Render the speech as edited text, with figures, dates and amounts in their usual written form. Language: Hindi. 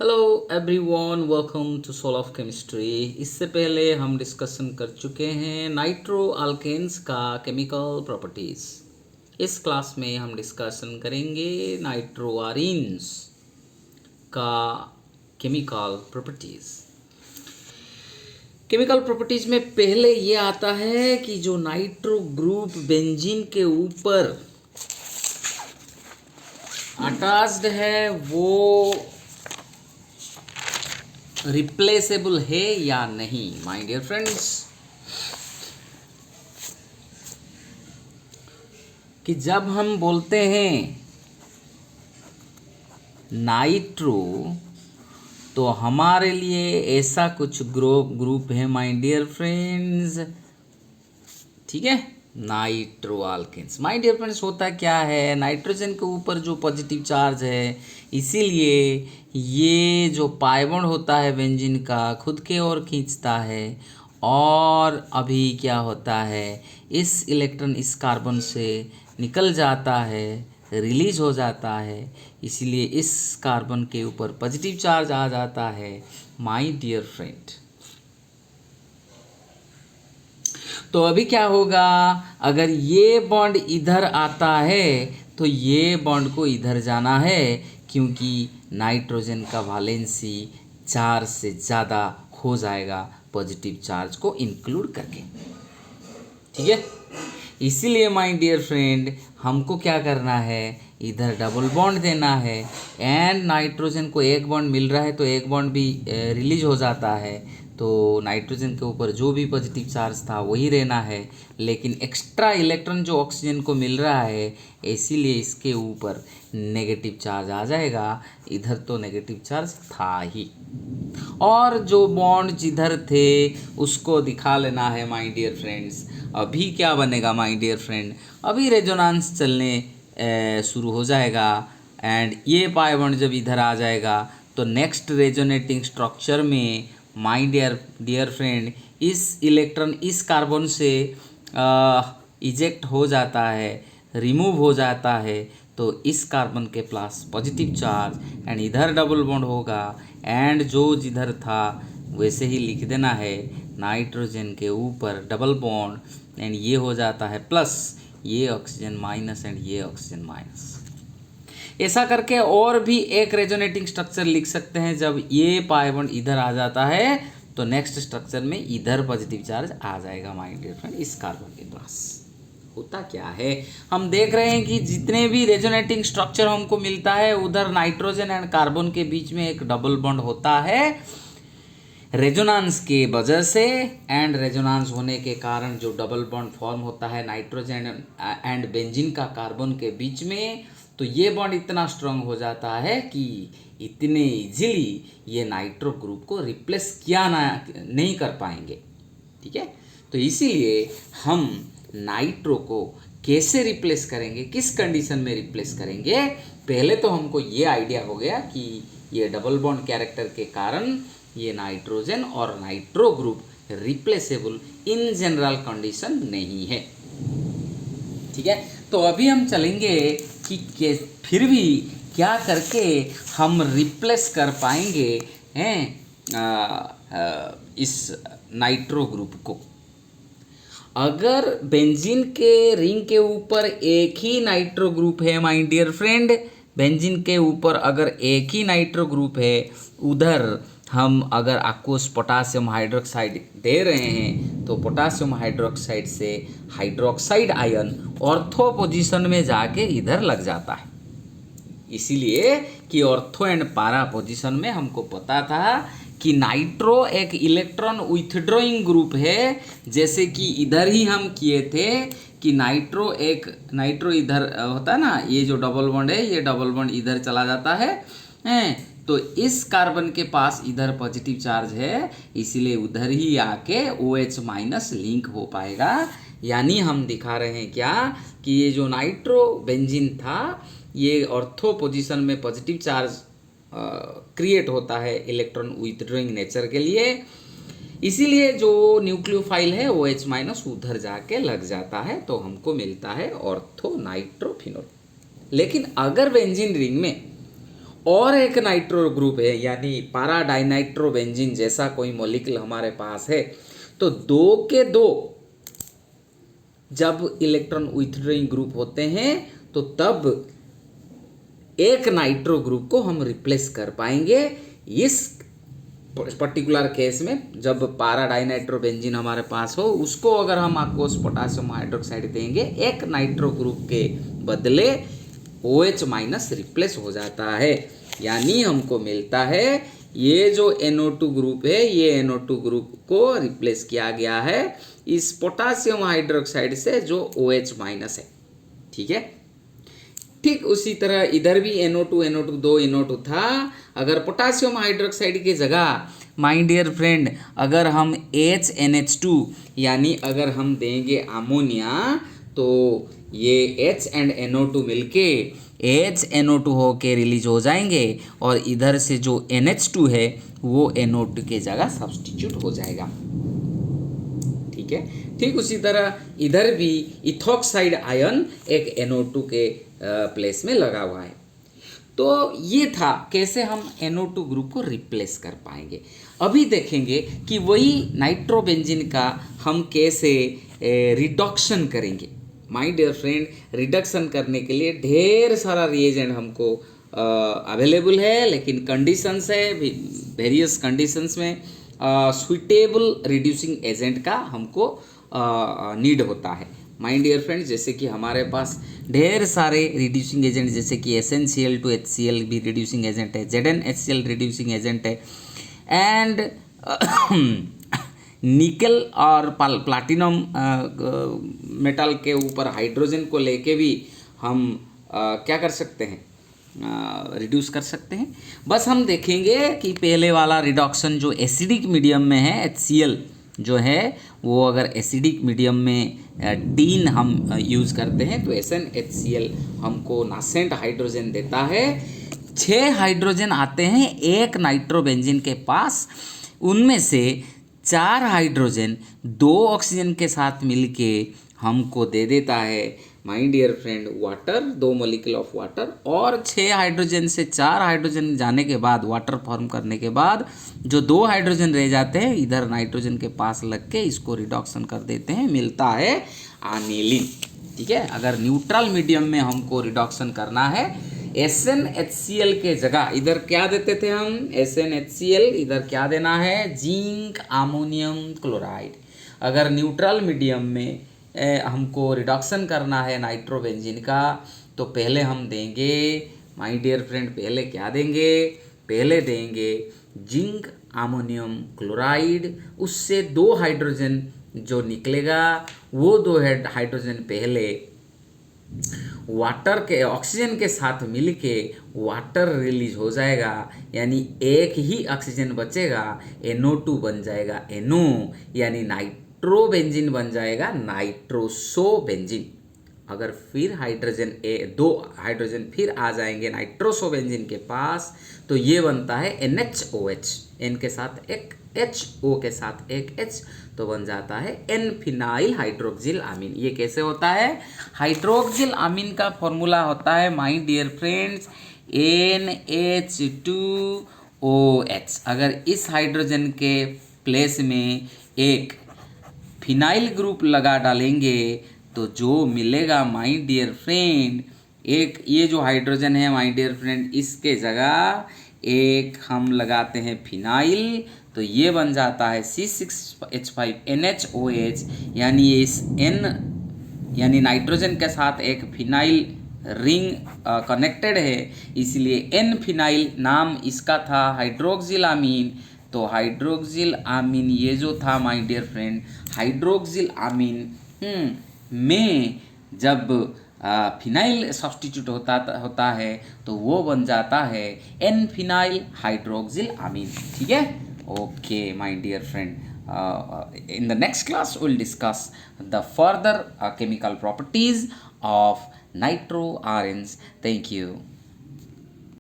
Hello everyone, welcome to soul of chemistry. इससे पहले हम डिस्कशन कर चुके हैं नाइट्रो अल्केन्स का केमिकल प्रॉपर्टीज़। इस क्लास में हम डिस्कशन करेंगे नाइट्रो आरीन्स का केमिकल प्रॉपर्टीज़। केमिकल प्रॉपर्टीज़ में पहले ये आता है कि जो नाइट्रो ग्रुप बेंजीन के ऊपर अटैच्ड है वो रिप्लेसेबल है या नहीं। माय डियर फ्रेंड्स, कि जब हम बोलते हैं नाइट्रो तो हमारे लिए ऐसा कुछ ग्रुप है माय डियर फ्रेंड्स, ठीक है। Nitro alkanes my dear friends होता क्या है, नाइट्रोजन के ऊपर जो पॉजिटिव चार्ज है, इसीलिए ये जो पाई बॉन्ड होता है बेंजीन का खुद के ओर खींचता है और अभी क्या होता है, इस इलेक्ट्रॉन इस कार्बन से निकल जाता है, रिलीज हो जाता है, इसीलिए इस कार्बन के ऊपर पॉजिटिव चार्ज आ जाता है माय डियर फ्रेंड। तो अभी क्या होगा, अगर ये बॉन्ड इधर आता है तो ये बॉन्ड को इधर जाना है, क्योंकि नाइट्रोजन का वैलेंसी 4 से ज़्यादा हो जाएगा पॉजिटिव चार्ज को इंक्लूड करके, ठीक है। इसीलिए माय डियर फ्रेंड हमको क्या करना है, इधर डबल बॉन्ड देना है एंड नाइट्रोजन को एक बॉन्ड मिल रहा है तो एक बॉन्ड भी रिलीज हो जाता है, तो नाइट्रोजन के ऊपर जो भी पॉजिटिव चार्ज था वही रहना है, लेकिन एक्स्ट्रा इलेक्ट्रॉन जो ऑक्सीजन को मिल रहा है इसीलिए इसके ऊपर नेगेटिव चार्ज आ जाएगा। इधर तो नेगेटिव चार्ज था ही, और जो बॉन्ड जिधर थे उसको दिखा लेना है माय डियर फ्रेंड्स। अभी क्या बनेगा माय डियर फ्रेंड, अभी रेजोनेंस चलने शुरू हो जाएगा एंड ये पाई बॉन्ड जब इधर आ जाएगा तो नेक्स्ट रेजोनेटिंग स्ट्रक्चर में माय डियर फ्रेंड इस इलेक्ट्रॉन इस कार्बन से इजेक्ट हो जाता है, रिमूव हो जाता है, तो इस कार्बन के पास पॉजिटिव चार्ज एंड इधर डबल बॉन्ड होगा एंड जो जिधर था वैसे ही लिख देना है, नाइट्रोजन के ऊपर डबल बॉन्ड एंड ये हो जाता है प्लस, ये ऑक्सीजन माइनस एंड ये ऑक्सीजन माइनस। ऐसा करके और भी एक रेजोनेटिंग स्ट्रक्चर लिख सकते हैं। जब ये पाई बॉन्ड इधर आ जाता है तो नेक्स्ट स्ट्रक्चर में इधर पॉजिटिव चार्ज आ जाएगा माय डियर फ्रेंड इस कार्बन के पास। होता क्या है, हम देख रहे हैं कि जितने भी रेजोनेटिंग स्ट्रक्चर हमको मिलता है उधर नाइट्रोजन एंड कार्बन के बीच में एक डबल बॉन्ड होता है रेजोनेंस के वजह से, एंड रेजोनेंस होने के कारण जो डबल बॉन्ड फॉर्म होता है नाइट्रोजन एंड बेंजीन का कार्बन के बीच में, तो ये बॉन्ड इतना स्ट्रांग हो जाता है कि इतने इजीली ये नाइट्रो ग्रुप को रिप्लेस किया नहीं कर पाएंगे, ठीक है। तो इसीलिए हम नाइट्रो को कैसे रिप्लेस करेंगे, किस कंडीशन में रिप्लेस करेंगे, पहले तो हमको ये आइडिया हो गया कि ये डबल बॉन्ड कैरेक्टर के कारण ये नाइट्रोजन और nitro group replaceable in general condition नहीं है, ठीक है। तो अभी हम चलेंगे कि फिर भी क्या करके हम रिप्लेस कर पाएंगे इस नाइट्रो ग्रुप को। अगर बेंजीन के रिंग के ऊपर एक ही नाइट्रो ग्रुप है माय डियर फ्रेंड, बेंजीन के ऊपर अगर एक ही नाइट्रो ग्रुप है, उधर हम अगर aqueous पोटासियम हाइड्रोक्साइड दे रहे हैं तो पोटासियम हाइड्रोक्साइड से हाइड्रोक्साइड आयन ऑर्थो पोजीशन में जाके इधर लग जाता है। इसीलिए कि ऑर्थो एंड पारा पोजीशन में हमको पता था कि नाइट्रो एक इलेक्ट्रॉन विथड्रॉइंग ग्रुप है, जैसे कि इधर ही हम किए थे कि नाइट्रो इधर होता है ना, ये जो डबल बॉन्ड है ये डबल बॉन्ड इधर चला जाता है तो इस कार्बन के पास इधर पॉजिटिव चार्ज है, इसीलिए उधर ही आके OH माइनस लिंक हो पाएगा। यानी हम दिखा रहे हैं क्या कि ये जो नाइट्रो बेंजीन था ये ऑर्थो पोजीशन में पॉजिटिव चार्ज क्रिएट होता है इलेक्ट्रॉन विथड्रॉइंग नेचर के लिए, इसीलिए जो न्यूक्लियोफाइल है OH माइनस उधर जाके लग जाता है तो हमको मिलता है ऑर्थो नाइट्रोफिनोल। लेकिन अगर बेंजीन रिंग में और एक नाइट्रो ग्रुप है यानी पारा डाइनाइट्रोबेंजीन जैसा कोई मॉलिक्यूल हमारे पास है, तो दो के दो जब इलेक्ट्रॉन विथड्रॉइंग ग्रुप होते हैं तो तब एक नाइट्रो ग्रुप को हम रिप्लेस कर पाएंगे। इस पर्टिकुलर केस में जब पारा डाइनाइट्रोबेंजीन हमारे पास हो, उसको अगर हम aqueous पोटासियम हाइड्रोक्साइड देंगे, एक नाइट्रो ग्रुप के बदले OH माइनस रिप्लेस हो जाता है, यानी हमको मिलता है ये जो NO2 ग्रुप है, ये NO2 ग्रुप को रिप्लेस किया गया है इस पोटासियम हाइड्रोक्साइड से जो OH माइनस है। ठीक है, ठीक उसी तरह इधर भी NO2 दो NO2 था। अगर पोटासियम हाइड्रोक्साइड की जगह माय डियर फ्रेंड अगर हम HNH2 यानी अगर हम देंगे अमोनिया, तो ये H एंड NO2 मिलके HNO2 होके रिलीज हो जाएंगे और इधर से जो NH2 है वो NO2 के जगह सब्स्टिट्यूट हो जाएगा। ठीक है, ठीक उसी तरह इधर भी इथॉक्साइड आयन एक NO2 के प्लेस में लगा हुआ है। तो ये था कैसे हम NO2 ग्रुप को रिप्लेस कर पाएंगे। अभी देखेंगे कि वही नाइट्रोबेंजीन का हम कैसे रिडक्शन करेंगे। माय डियर फ्रेंड, रिडक्शन करने के लिए ढेर सारा रिएजेंट हमको अवेलेबल है, लेकिन कंडीशंस है, वेरियस कंडीशंस में सुइटेबल रिड्यूसिंग एजेंट का हमको नीड होता है। माय डियर फ्रेंड्स, जैसे कि हमारे पास ढेर सारे रिड्यूसिंग एजेंट जैसे कि SnCl2HCl भी रिड्यूसिंग एजेंट है, ZnHCl रिड्यूसिंग एजेंट है, एंड निकल और प्लाटिनम मेटल के ऊपर हाइड्रोजन को लेके भी हम क्या कर सकते हैं, रिड्यूस कर सकते हैं। बस हम देखेंगे कि पहले वाला रिडक्शन जो एसिडिक मीडियम में है, HCl जो है वो अगर एसिडिक मीडियम में टीन हम यूज़ करते हैं तो SnHCl हमको नासेंट हाइड्रोजन देता है। 6 हाइड्रोजन आते हैं एक नाइट्रोबेंजीन के पास, उनमें से 4 हाइड्रोजन 2 ऑक्सीजन के साथ मिलके हमको दे देता है my dear friend water, 2 molecule of water. और 6 हाइड्रोजन से 4 हाइड्रोजन जाने के बाद, वाटर फॉर्म करने के बाद जो 2 हाइड्रोजन रह जाते हैं इधर नाइट्रोजन के पास लग के इसको रिडक्शन कर देते हैं, मिलता है आनिलीन। ठीक है, अगर न्यूट्रल मीडियम में हमको रिडक्शन करना है, SnHCl के जगह इधर क्या देते थे हम, SnHCl इधर क्या देना है, जिंक अमोनियम क्लोराइड। अगर न्यूट्रल मीडियम में हमको रिडक्शन करना है नाइट्रोबेंजीन का, तो पहले हम देंगे माय डियर फ्रेंड, पहले क्या देंगे, पहले देंगे जिंक अमोनियम क्लोराइड। उससे 2 हाइड्रोजन जो निकलेगा वो 2 हाइड्रोजन पहले वाटर के ऑक्सीजन के साथ मिलके वाटर रिलीज हो जाएगा, यानी एक ही ऑक्सीजन बचेगा, NO2 बन जाएगा NO, यानी नाइट्रोबेंजीन बन जाएगा नाइट्रोसोबेंजीन। अगर फिर हाइड्रोजन 2 हाइड्रोजन फिर आ जाएंगे नाइट्रोसोबेंजीन के पास, तो ये बनता है NHOH, N के साथ एक H, O के साथ एक H, तो बन जाता है N फिनाइल हाइड्रोक्सिल अमीन। ये कैसे होता है, हाइड्रोक्सिल अमीन का फॉर्मूला होता है माय डियर फ्रेंड्स NH2OH। अगर इस हाइड्रोजन के प्लेस में एक फिनाइल ग्रुप लगा डालेंगे तो जो मिलेगा माय डियर फ्रेंड, एक ये जो हाइड्रोजन है माय डियर फ्रेंड, इसके जगह एक हम लगाते हैं फिनाइल, तो ये बन जाता है C6H5NHOH, यानी इस N यानी नाइट्रोजन के साथ एक फिनाइल रिंग कनेक्टेड है, इसलिए N फिनाइल नाम इसका था हाइड्रोक्सिल अमीन। तो हाइड्रोक्सिल अमीन ये जो था माय डियर फ्रेंड, हाइड्रोक्सिल अमीन में जब फिनाइल सब्स्टिट्यूट होता है तो वो बन जाता है N फिनाइल हाइड्रोक्सिल अमीन। ठीक है, okay my dear friend, in the next class we'll discuss the further chemical properties of nitroarenes. Thank you.